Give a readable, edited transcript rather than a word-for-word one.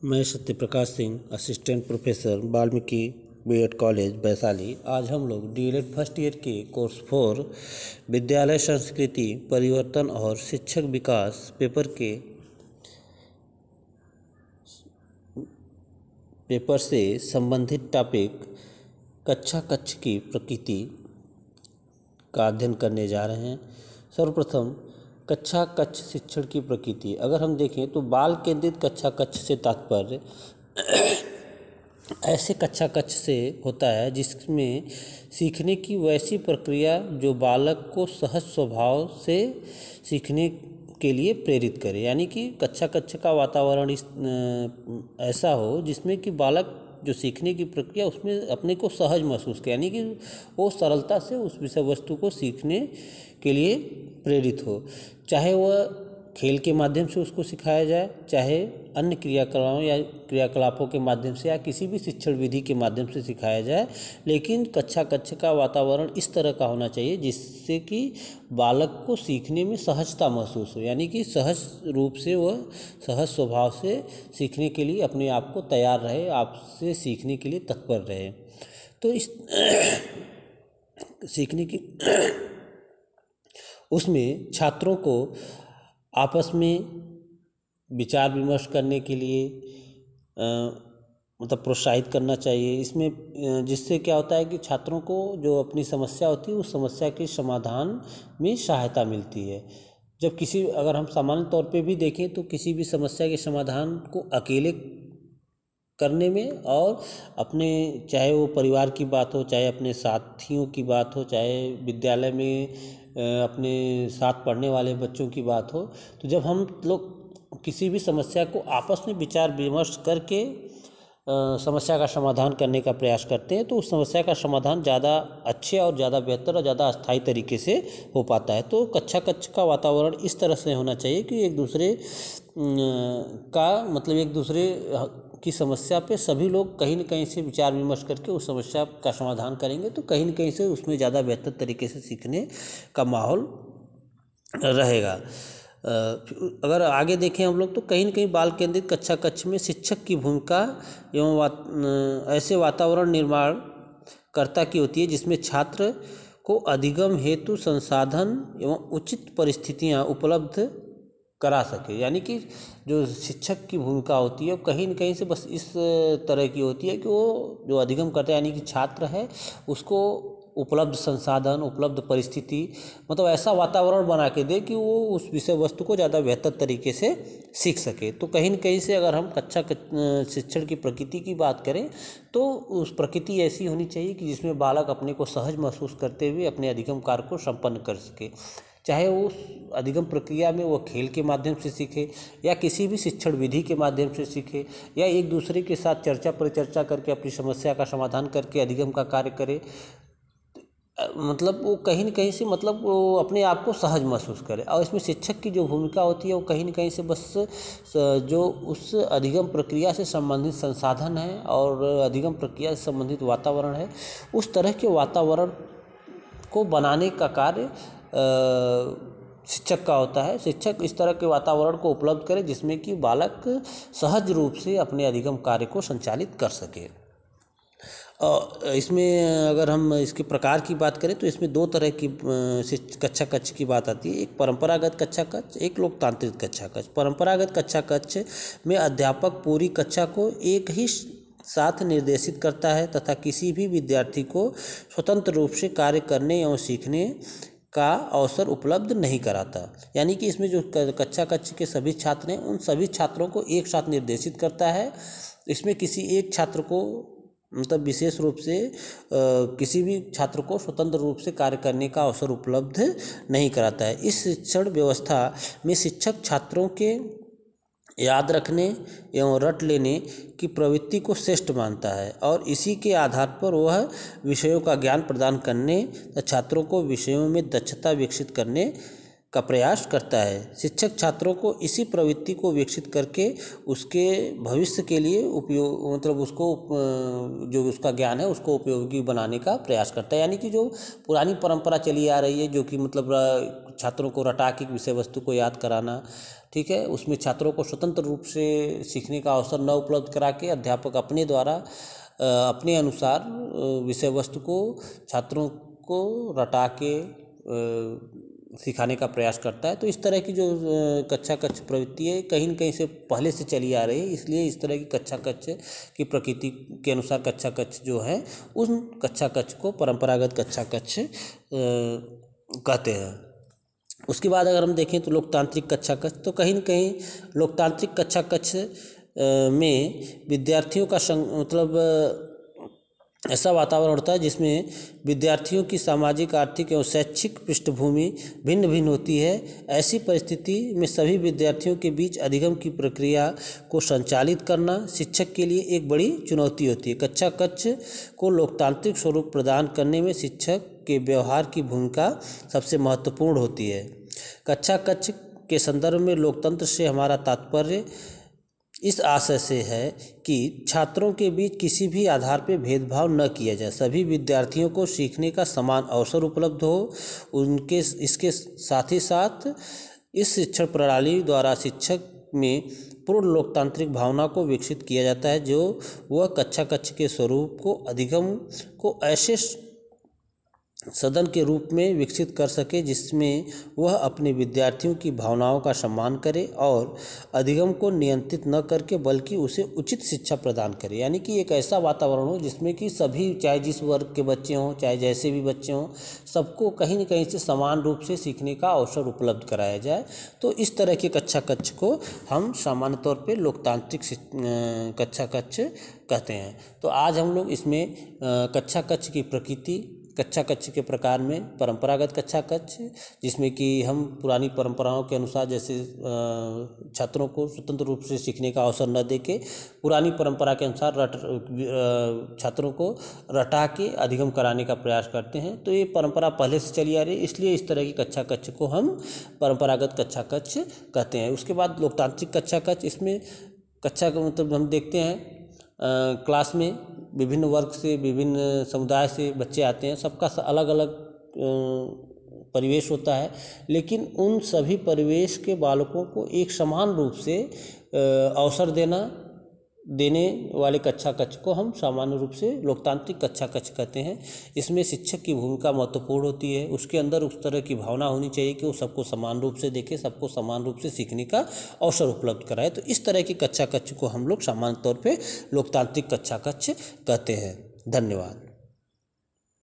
मैं Satyaprakash Singh, assistant professor, Valmiki BEd college Vaishali. आज हम लोग डीएलएड फर्स्ट ईयर के कोर्स 4 विद्यालय संस्कृति परिवर्तन और शिक्षक विकास पेपर से संबंधित टॉपिक कक्षा कक्ष की प्रकृति का अध्ययन करने जा रहे हैं। सर्वप्रथम कक्षा कक्ष शिक्षण की प्रकृति। अगर हम देखें तो बाल केंद्रित कक्षा कक्ष से तात्पर्य ऐसे कक्षा कक्ष से होता है जिसमें सीखने की वैसी प्रक्रिया जो बालक को सहज स्वभाव से सीखने के लिए प्रेरित करे। यानी कि कक्षा कक्ष का वातावरण ऐसा हो जिसमें कि बालक जो सीखने की प्रक्रिया उसमें अपने को सहज महसूस करे, यानी कि वो सरलता से उस विषय वस्तु को सीखने के लिए प्रेरित हो। चाहे वह खेल के माध्यम से उसको सिखाया जाए, चाहे अन्य क्रियाकलापों के माध्यम से या किसी भी शिक्षण विधि के माध्यम से सिखाया जाए, लेकिन कक्षा कक्ष का वातावरण इस तरह का होना चाहिए जिससे कि बालक को सीखने में सहजता महसूस हो, यानी कि सहज रूप से वह सहज स्वभाव से सीखने के लिए अपने आप को तैयार रहे, आपसे सीखने के लिए तत्पर रहे। तो इस सीखने की उसमें छात्रों को आपस में विचार विमर्श करने के लिए प्रोत्साहित करना चाहिए। इसमें जिससे क्या होता है कि छात्रों को जो अपनी समस्या होती है उस समस्या के समाधान में सहायता मिलती है। जब अगर हम सामान्य तौर पे भी देखें तो किसी भी समस्या के समाधान को अकेले करने में और अपने, चाहे वो परिवार की बात हो, चाहे अपने साथियों की बात हो, चाहे विद्यालय में अपने साथ पढ़ने वाले बच्चों की बात हो, तो जब हम लोग किसी भी समस्या को आपस में विचार विमर्श करके समस्या का समाधान करने का प्रयास करते हैं तो उस समस्या का समाधान ज़्यादा अच्छे और ज़्यादा बेहतर और ज़्यादा अस्थायी तरीके से हो पाता है। तो कक्षा कक्ष का वातावरण इस तरह से होना चाहिए कि एक दूसरे की समस्या पे सभी लोग कहीं न कहीं से विचार विमर्श करके उस समस्या का समाधान करेंगे, तो कहीं न कहीं से उसमें ज़्यादा बेहतर तरीके से सीखने का माहौल रहेगा। अगर आगे देखें हम लोग तो कहीं न कहीं बाल केंद्रित कक्षा कक्ष में शिक्षक की भूमिका एवं ऐसे वातावरण निर्माण कर्ता की होती है जिसमें छात्र को अधिगम हेतु संसाधन एवं उचित परिस्थितियां उपलब्ध करा सके। यानी कि जो शिक्षक की भूमिका होती है कहीं न कहीं से बस इस तरह की होती है कि वो जो अधिगम करता है, यानी कि छात्र है, उसको उपलब्ध संसाधन, उपलब्ध परिस्थिति, ऐसा वातावरण बना के दे कि वो उस विषय वस्तु को ज़्यादा बेहतर तरीके से सीख सके। तो कहीं न कहीं से अगर हम कक्षा शिक्षण की प्रकृति की बात करें तो उस प्रकृति ऐसी होनी चाहिए कि जिसमें बालक अपने को सहज महसूस करते हुए अपने अधिगम कार्य को संपन्न कर सके। चाहे वो उस अधिगम प्रक्रिया में वो खेल के माध्यम से सीखे या किसी भी शिक्षण विधि के माध्यम से सीखे या एक दूसरे के साथ चर्चा परिचर्चा करके अपनी समस्या का समाधान करके अधिगम का कार्य करे, वो कहीं न कहीं से वो अपने आप को सहज महसूस करे। और इसमें शिक्षक की जो भूमिका होती है वो कहीं न कहीं से बस जो उस अधिगम प्रक्रिया से संबंधित संसाधन है और अधिगम प्रक्रिया से संबंधित वातावरण है, उस तरह के वातावरण को बनाने का कार्य शिक्षक का होता है। शिक्षक इस तरह के वातावरण को उपलब्ध करे जिसमें कि बालक सहज रूप से अपने अधिगम कार्य को संचालित कर सके। इसमें अगर हम इसके प्रकार की बात करें तो इसमें 2 तरह की कक्षा कक्ष की बात आती है। एक परंपरागत कक्षा कक्ष, एक लोकतांत्रिक कक्षा कक्ष। परंपरागत कक्षा कक्ष में अध्यापक पूरी कक्षा को एक ही साथ निर्देशित करता है तथा किसी भी विद्यार्थी को स्वतंत्र रूप से कार्य करने एवं सीखने का अवसर उपलब्ध नहीं कराता। यानी कि इसमें जो कक्षा कक्ष के सभी छात्र हैं उन सभी छात्रों को एक साथ निर्देशित करता है। इसमें किसी एक छात्र को विशेष रूप से किसी भी छात्र को स्वतंत्र रूप से कार्य करने का अवसर उपलब्ध नहीं कराता है। इस शिक्षण व्यवस्था में शिक्षक छात्रों के याद रखने एवं रट लेने की प्रवृत्ति को श्रेष्ठ मानता है और इसी के आधार पर वह विषयों का ज्ञान प्रदान करने तथा छात्रों को विषयों में दक्षता विकसित करने का प्रयास करता है। शिक्षक छात्रों को इसी प्रवृत्ति को विकसित करके उसके भविष्य के लिए उपयोग मतलब उसको जो उसका ज्ञान है उसको उपयोगी बनाने का प्रयास करता है। यानी कि जो पुरानी परंपरा चली आ रही है जो कि मतलब छात्रों को रटा के विषय वस्तु को याद कराना, ठीक है, उसमें छात्रों को स्वतंत्र रूप से सीखने का अवसर न उपलब्ध करा के अध्यापक अपने द्वारा अपने अनुसार विषय वस्तु को छात्रों को रटा के सिखाने का प्रयास करता है। तो इस तरह की जो कक्षा कक्ष प्रवृत्ति है कहीं न कहीं से पहले से चली आ रही है, इसलिए इस तरह की कक्षा कक्ष की प्रकृति के अनुसार कक्षा कक्ष जो है उन कक्षा कक्ष को परंपरागत कक्षा कक्ष कहते हैं। उसके बाद अगर हम देखें तो लोकतांत्रिक कक्षा कक्ष, तो कहीं न कहीं लोकतांत्रिक कक्षा कक्ष में विद्यार्थियों का मतलब ऐसा वातावरण होता है जिसमें विद्यार्थियों की सामाजिक, आर्थिक एवं शैक्षिक पृष्ठभूमि भिन्न भिन्न होती है। ऐसी परिस्थिति में सभी विद्यार्थियों के बीच अधिगम की प्रक्रिया को संचालित करना शिक्षक के लिए एक बड़ी चुनौती होती है। कक्षा कक्ष को लोकतांत्रिक स्वरूप प्रदान करने में शिक्षक के व्यवहार की भूमिका सबसे महत्वपूर्ण होती है। कक्षा कक्ष के संदर्भ में लोकतंत्र से हमारा तात्पर्य इस आशय से है कि छात्रों के बीच किसी भी आधार पर भेदभाव न किया जाए, सभी विद्यार्थियों को सीखने का समान अवसर उपलब्ध हो। इसके साथ ही साथ इस शिक्षण प्रणाली द्वारा शिक्षक में पूर्ण लोकतांत्रिक भावना को विकसित किया जाता है, जो वह कक्षा कक्ष के स्वरूप को अधिगम को ऐसे सदन के रूप में विकसित कर सके जिसमें वह अपने विद्यार्थियों की भावनाओं का सम्मान करे और अधिगम को नियंत्रित न करके बल्कि उसे उचित शिक्षा प्रदान करे। यानी कि एक ऐसा वातावरण हो जिसमें कि सभी, चाहे जिस वर्ग के बच्चे हों, चाहे जैसे भी बच्चे हों, सबको कहीं न कहीं से समान रूप से सीखने का अवसर उपलब्ध कराया जाए। तो इस तरह के कक्षा कक्ष को हम सामान्य तौर पर लोकतांत्रिक कक्षा कक्ष कहते हैं। तो आज हम लोग इसमें कक्षा कक्ष की प्रकृति, कक्षा कक्ष के प्रकार में परंपरागत कक्षा कक्ष जिसमें कि हम पुरानी परंपराओं के अनुसार जैसे छात्रों को स्वतंत्र रूप से सीखने का अवसर न देके पुरानी परंपरा के अनुसार छात्रों को रटा के अधिगम कराने का प्रयास करते हैं। तो ये परंपरा पहले से चली आ रही है, इसलिए इस तरह की कक्षा कक्ष को हम परंपरागत कक्षा कक्ष कहते हैं। उसके बाद लोकतांत्रिक कक्षा कक्ष, इसमें कक्षा का मतलब हम देखते हैं क्लास में विभिन्न वर्ग से, विभिन्न समुदाय से बच्चे आते हैं, सबका अलग अलग परिवेश होता है, लेकिन उन सभी परिवेश के बालकों को एक समान रूप से अवसर देने वाले कक्षा कक्ष को हम सामान्य रूप से लोकतांत्रिक कक्षा कक्ष कहते हैं। इसमें शिक्षक की भूमिका महत्वपूर्ण होती है, उसके अंदर उस तरह की भावना होनी चाहिए कि वो सबको समान रूप से देखे, सबको समान रूप से सीखने का अवसर उपलब्ध कराए। तो इस तरह की कक्षा कक्ष को हम लोग सामान्य तौर पे लोकतांत्रिक कक्षा कक्ष कहते हैं। धन्यवाद।